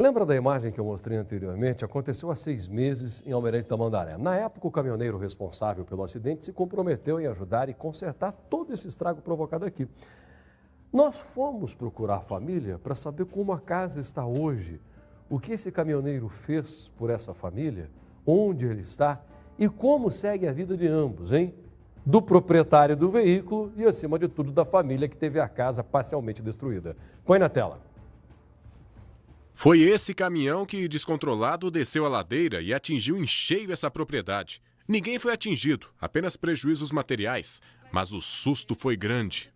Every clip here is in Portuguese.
Lembra da imagem que eu mostrei anteriormente? Aconteceu há 6 meses em Almirante Tamandaré. Na época, o caminhoneiro responsável pelo acidente se comprometeu em ajudar e consertar todo esse estrago provocado aqui. Nós fomos procurar a família para saber como a casa está hoje, o que esse caminhoneiro fez por essa família, onde ele está e como segue a vida de ambos, hein? Do proprietário do veículo e, acima de tudo, da família que teve a casa parcialmente destruída. Põe na tela. Foi esse caminhão que, descontrolado, desceu a ladeira e atingiu em cheio essa propriedade. Ninguém foi atingido, apenas prejuízos materiais, mas o susto foi grande.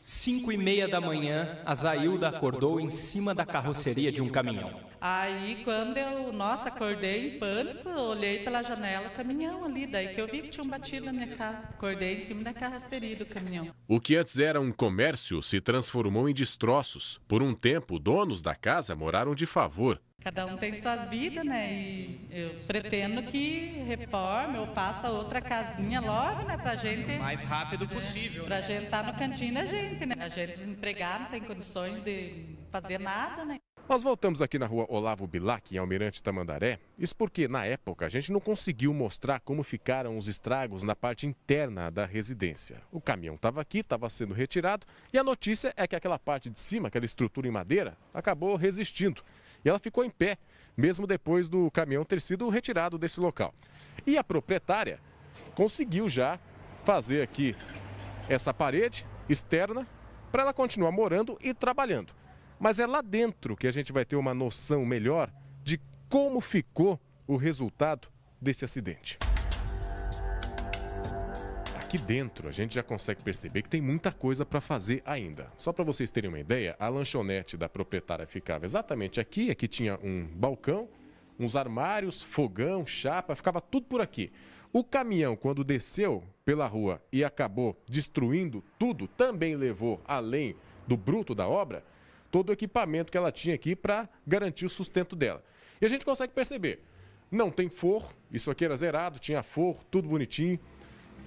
5h30 da manhã, a Zailda acordou em cima da carroceria de um caminhão. Aí, quando eu, acordei em pânico, eu olhei pela janela, o caminhão ali, daí que eu vi que tinha batido na minha casa. Acordei em cima da carroceria do caminhão. O que antes era um comércio se transformou em destroços. Por um tempo, donos da casa moraram de favor. Cada um tem suas vidas, né? E eu pretendo que reforme ou faça outra casinha logo, né? Pra gente... O mais rápido possível. Pra gente estar no cantinho da gente, né? A gente desempregado, não tem condições de fazer nada, né? Nós voltamos aqui na rua Olavo Bilac, em Almirante Tamandaré. Isso porque, na época, a gente não conseguiu mostrar como ficaram os estragos na parte interna da residência. O caminhão estava aqui, estava sendo retirado, e a notícia é que aquela parte de cima, aquela estrutura em madeira, acabou resistindo. E ela ficou em pé, mesmo depois do caminhão ter sido retirado desse local. E a proprietária conseguiu já fazer aqui essa parede externa para ela continuar morando e trabalhando. Mas é lá dentro que a gente vai ter uma noção melhor de como ficou o resultado desse acidente. Aqui dentro a gente já consegue perceber que tem muita coisa para fazer ainda. Só para vocês terem uma ideia, a lanchonete da proprietária ficava exatamente aqui. Aqui tinha um balcão, uns armários, fogão, chapa, ficava tudo por aqui. O caminhão, quando desceu pela rua e acabou destruindo tudo, também levou, além do bruto da obra, todo o equipamento que ela tinha aqui para garantir o sustento dela. E a gente consegue perceber, não tem forro, isso aqui era zerado, tinha forro, tudo bonitinho.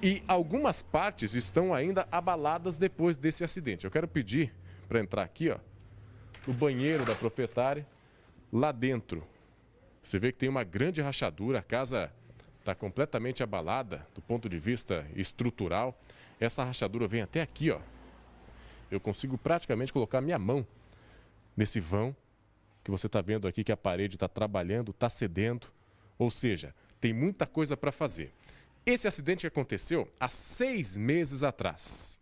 E algumas partes estão ainda abaladas depois desse acidente. Eu quero pedir para entrar aqui, ó, no banheiro da proprietária, lá dentro. Você vê que tem uma grande rachadura, a casa está completamente abalada do ponto de vista estrutural. Essa rachadura vem até aqui, ó. Eu consigo praticamente colocar minha mão nesse vão que você está vendo aqui, que a parede está trabalhando, está cedendo. Ou seja, tem muita coisa para fazer. Esse acidente aconteceu há 6 meses atrás.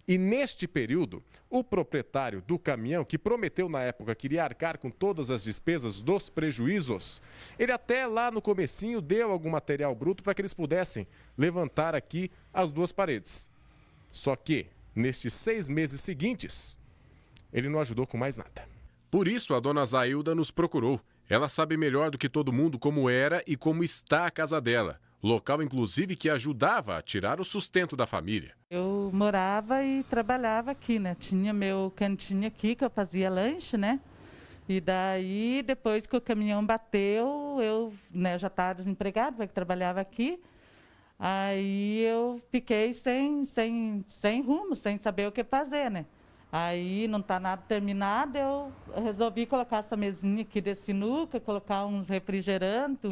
E neste período, o proprietário do caminhão, que prometeu na época que iria arcar com todas as despesas dos prejuízos, ele até lá no comecinho deu algum material bruto para que eles pudessem levantar aqui as duas paredes. Só que, nestes 6 meses seguintes, ele não ajudou com mais nada. Por isso, a dona Zailda nos procurou. Ela sabe melhor do que todo mundo como era e como está a casa dela. Local, inclusive, que ajudava a tirar o sustento da família. Eu morava e trabalhava aqui, né? Tinha meu cantinho aqui que eu fazia lanche, né? E daí, depois que o caminhão bateu, eu já estava desempregada, porque trabalhava aqui. Aí eu fiquei sem rumo, sem saber o que fazer, né? Aí não está nada terminado, eu resolvi colocar essa mesinha aqui de sinuca, colocar uns refrigerantes,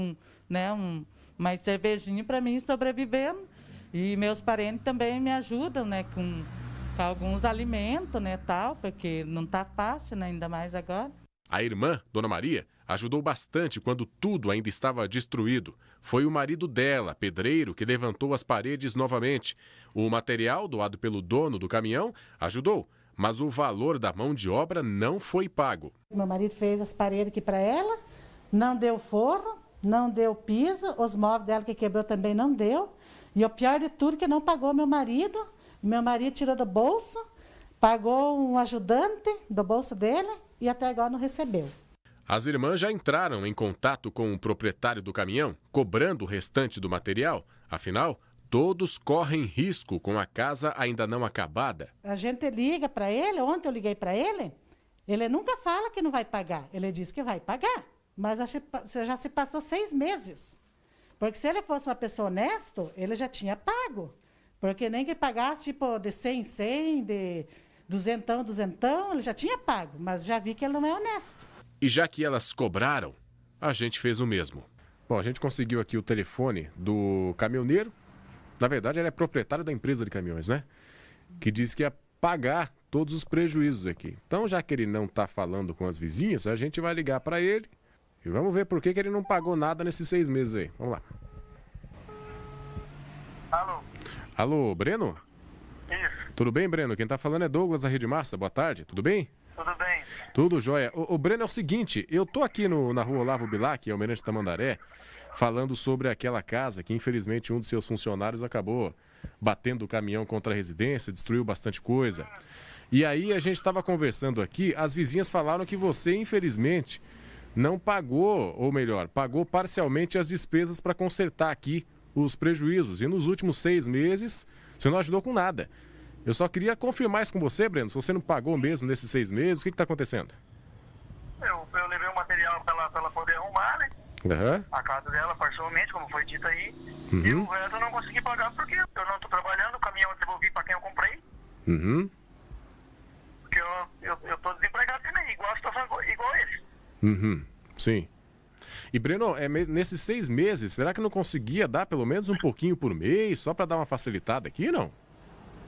mais cervejinho para mim sobrevivendo. E meus parentes também me ajudam, né, com alguns alimentos, né, tal, porque não tá fácil, né, ainda mais agora. A irmã, Dona Maria, ajudou bastante quando tudo ainda estava destruído. Foi o marido dela, pedreiro, que levantou as paredes novamente. O material doado pelo dono do caminhão ajudou, mas o valor da mão de obra não foi pago. Meu marido fez as paredes aqui para ela, não deu forro, não deu piso, os móveis dela que quebrou também não deu. E o pior de tudo que não pagou meu marido tirou do bolso, pagou um ajudante do bolso dele e até agora não recebeu. As irmãs já entraram em contato com o proprietário do caminhão, cobrando o restante do material. Afinal, todos correm risco com a casa ainda não acabada. A gente liga para ele, ontem eu liguei para ele, ele nunca fala que não vai pagar, ele diz que vai pagar. Mas já se passou 6 meses. Porque se ele fosse uma pessoa honesta, ele já tinha pago. Porque nem que pagasse tipo de 100 em 100, de 200, ele já tinha pago. Mas já vi que ele não é honesto. E já que elas cobraram, a gente fez o mesmo. Bom, a gente conseguiu aqui o telefone do caminhoneiro. Na verdade, ele é proprietário da empresa de caminhões, né? Que disse que ia pagar todos os prejuízos aqui. Então, já que ele não está falando com as vizinhas, a gente vai ligar para ele e vamos ver por que ele não pagou nada nesses 6 meses aí. Vamos lá. Alô? Alô, Breno? Isso. Tudo bem, Breno? Quem está falando é Douglas da Rede Massa. Boa tarde, tudo bem? Tudo bem? Tudo jóia. O Breno, é o seguinte, eu tô aqui na rua Olavo Bilac, Almirante Tamandaré, falando sobre aquela casa que infelizmente um dos seus funcionários acabou batendo o caminhão contra a residência, destruiu bastante coisa. E aí a gente estava conversando aqui, as vizinhas falaram que você infelizmente não pagou, ou melhor, pagou parcialmente as despesas para consertar aqui os prejuízos. E nos últimos 6 meses você não ajudou com nada. Eu só queria confirmar isso com você, Breno, se você não pagou mesmo nesses 6 meses, o que está acontecendo? Eu levei o material para ela poder arrumar, né? Uhum. A casa dela, parcialmente, como foi dito aí. Uhum. E o resto eu não consegui pagar porque eu não estou trabalhando, o caminhão eu devolvi para quem eu comprei. Uhum. Porque eu tô desempregado também, igual a situação igual eles. Uhum. Sim. E, Breno, nesses 6 meses, será que não conseguia dar pelo menos um pouquinho por mês, só para dar uma facilitada aqui, não?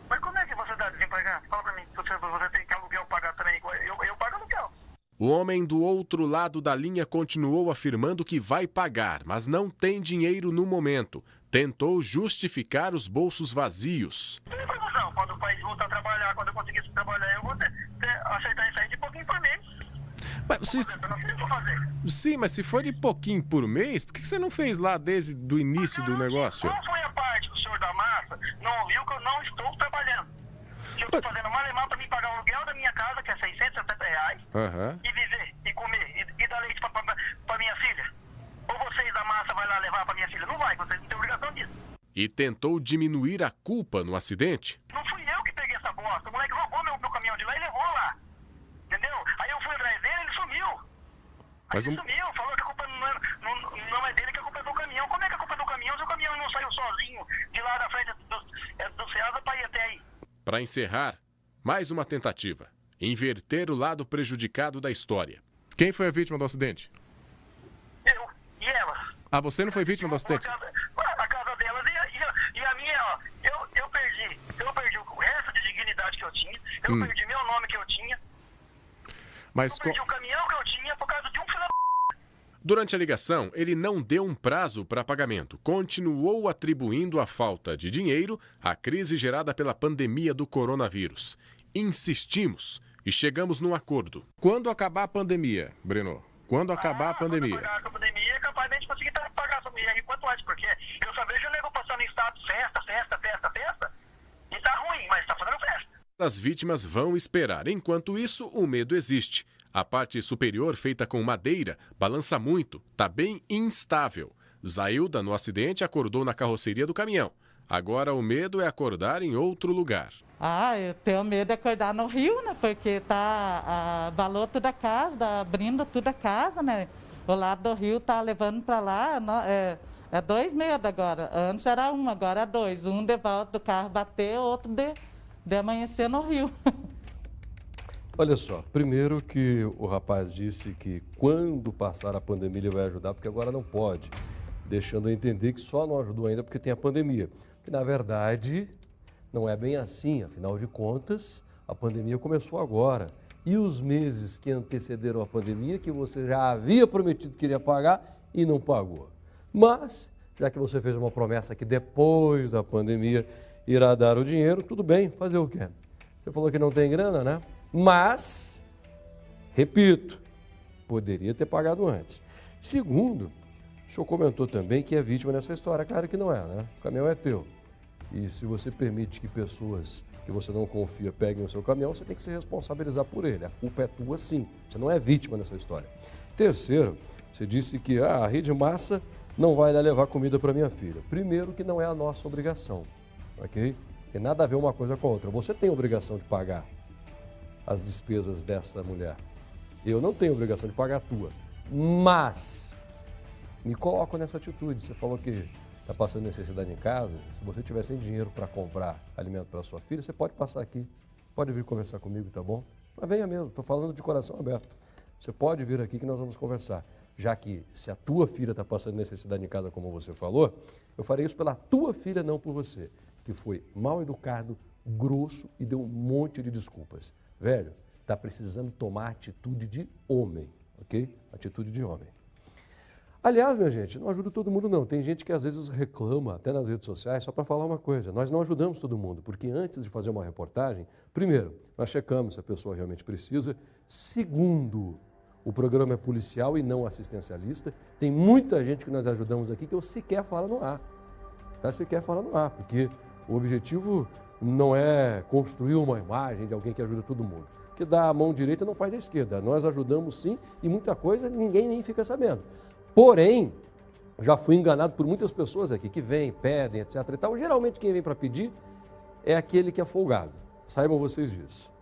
Mas como é que você está desempregado? Fala para mim, você tem que aluguel pagar também igual eu pago aluguel. O homem do outro lado da linha continuou afirmando que vai pagar, mas não tem dinheiro no momento. Tentou justificar os bolsos vazios. Não tem confusão. Quando o país voltar a trabalhar, quando eu conseguir trabalhar, eu vou aceitar isso aí de pouquinho por mês. Mas Eu não sei o que fazer. Sim, mas se for de pouquinho por mês, por que você não fez lá desde o início do negócio? Qual foi a parte do senhor da massa não viu que eu não estou trabalhando? Que eu estou fazendo malemar para mim pagar o aluguel da minha casa, que é R$670, Aham. e viver, e comer, e dar leite para minha filha. Ou vocês da massa vai lá levar para minha filha? Não vai, vocês não têm obrigação disso. E tentou diminuir a culpa no acidente? Não fui eu que peguei essa bosta. O moleque roubou meu caminhão de lá e levou lá. Entendeu? Aí eu fui atrás dele, ele sumiu. Aí Mas ele sumiu, falou que a culpa não é dele, que a culpa é do caminhão. Como é que a culpa é do caminhão se o caminhão não saiu sozinho de lá da frente do Ceasa para ir até aí? Para encerrar, mais uma tentativa. Inverter o lado prejudicado da história. Quem foi a vítima do acidente? Eu e ela. Ah, você não foi vítima do acidente? A casa delas e a minha, ó. Eu perdi o resto de dignidade que eu tinha. Eu perdi meu nome que eu tinha. Mas Eu perdi o caminhão que eu tinha por causa de um filho da... durante a ligação, ele não deu um prazo para pagamento. Continuou atribuindo a falta de dinheiro à crise gerada pela pandemia do coronavírus. Insistimos e chegamos num acordo. Quando acabar a pandemia, Breno? Quando acabar a pandemia? Quando acabar a pandemia, é capaz de a gente conseguir pagar essa mulher aí quanto antes, porque eu só vejo o nego passando em estado festa, e tá ruim, mas tá fazendo festa. As vítimas vão esperar. Enquanto isso, o medo existe. A parte superior, feita com madeira, balança muito, tá bem instável. Zailda, no acidente, acordou na carroceria do caminhão. Agora o medo é acordar em outro lugar. Eu tenho medo de acordar no rio, né? Porque abalou toda a casa, abrindo toda a casa, né? O lado do rio tá levando para lá, é 2 medos agora. Antes era 1, agora é 2. Um de volta do carro bater, outro de amanhecer no rio. Olha só, primeiro que o rapaz disse que quando passar a pandemia ele vai ajudar, porque agora não pode, deixando a entender que só não ajudou ainda porque tem a pandemia. Que na verdade não é bem assim, afinal de contas, a pandemia começou agora. E os meses que antecederam a pandemia, que você já havia prometido que iria pagar e não pagou. Mas, já que você fez uma promessa que depois da pandemia irá dar o dinheiro, tudo bem, fazer o quê? Você falou que não tem grana, né? Mas, repito, poderia ter pagado antes. Segundo, o senhor comentou também que é vítima nessa história. Claro que não é, né? O caminhão é teu. E se você permite que pessoas que você não confia peguem o seu caminhão, você tem que se responsabilizar por ele. A culpa é tua, sim. Você não é vítima nessa história. Terceiro, você disse que a Rede Massa não vai lá levar comida para minha filha. Primeiro que não é a nossa obrigação, ok? Tem nada a ver uma coisa com a outra. Você tem obrigação de pagar as despesas dessa mulher. Eu não tenho obrigação de pagar a tua. Mas me coloco nessa atitude. Você falou que está passando necessidade em casa. Se você tiver sem dinheiro para comprar alimento para sua filha, você pode passar aqui. Pode vir conversar comigo, tá bom? Mas venha mesmo, estou falando de coração aberto. Você pode vir aqui que nós vamos conversar. Já que se a tua filha está passando necessidade em casa, como você falou, eu farei isso pela tua filha, não por você, que foi mal educado, grosso e deu um monte de desculpas. Velho, está precisando tomar atitude de homem, ok? Atitude de homem. Aliás, minha gente, não ajuda todo mundo não. Tem gente que às vezes reclama, até nas redes sociais, só para falar uma coisa. Nós não ajudamos todo mundo, porque antes de fazer uma reportagem, primeiro, nós checamos se a pessoa realmente precisa. Segundo, o programa é policial e não assistencialista. Tem muita gente que nós ajudamos aqui que eu sequer falo no ar. Tá? Sequer fala no ar, porque o objetivo não é construir uma imagem de alguém que ajuda todo mundo. Que dá a mão direita não faz a esquerda. Nós ajudamos sim e muita coisa ninguém nem fica sabendo. Porém, já fui enganado por muitas pessoas aqui que vêm, pedem, etc. e tal. Geralmente quem vem para pedir é aquele que é folgado. Saibam vocês disso.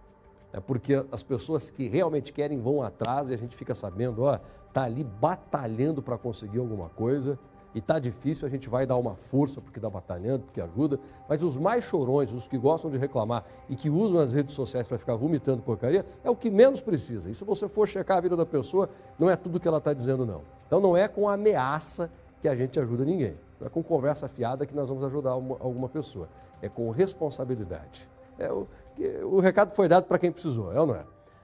É porque as pessoas que realmente querem vão atrás e a gente fica sabendo, ó, tá ali batalhando para conseguir alguma coisa e tá difícil, a gente vai dar uma força porque está batalhando, porque ajuda. Mas os mais chorões, os que gostam de reclamar e que usam as redes sociais para ficar vomitando porcaria, é o que menos precisa. E se você for checar a vida da pessoa, não é tudo que ela está dizendo, não. Então não é com ameaça que a gente ajuda ninguém. Não é com conversa fiada que nós vamos ajudar alguma pessoa. É com responsabilidade. O recado foi dado para quem precisou, é ou não é?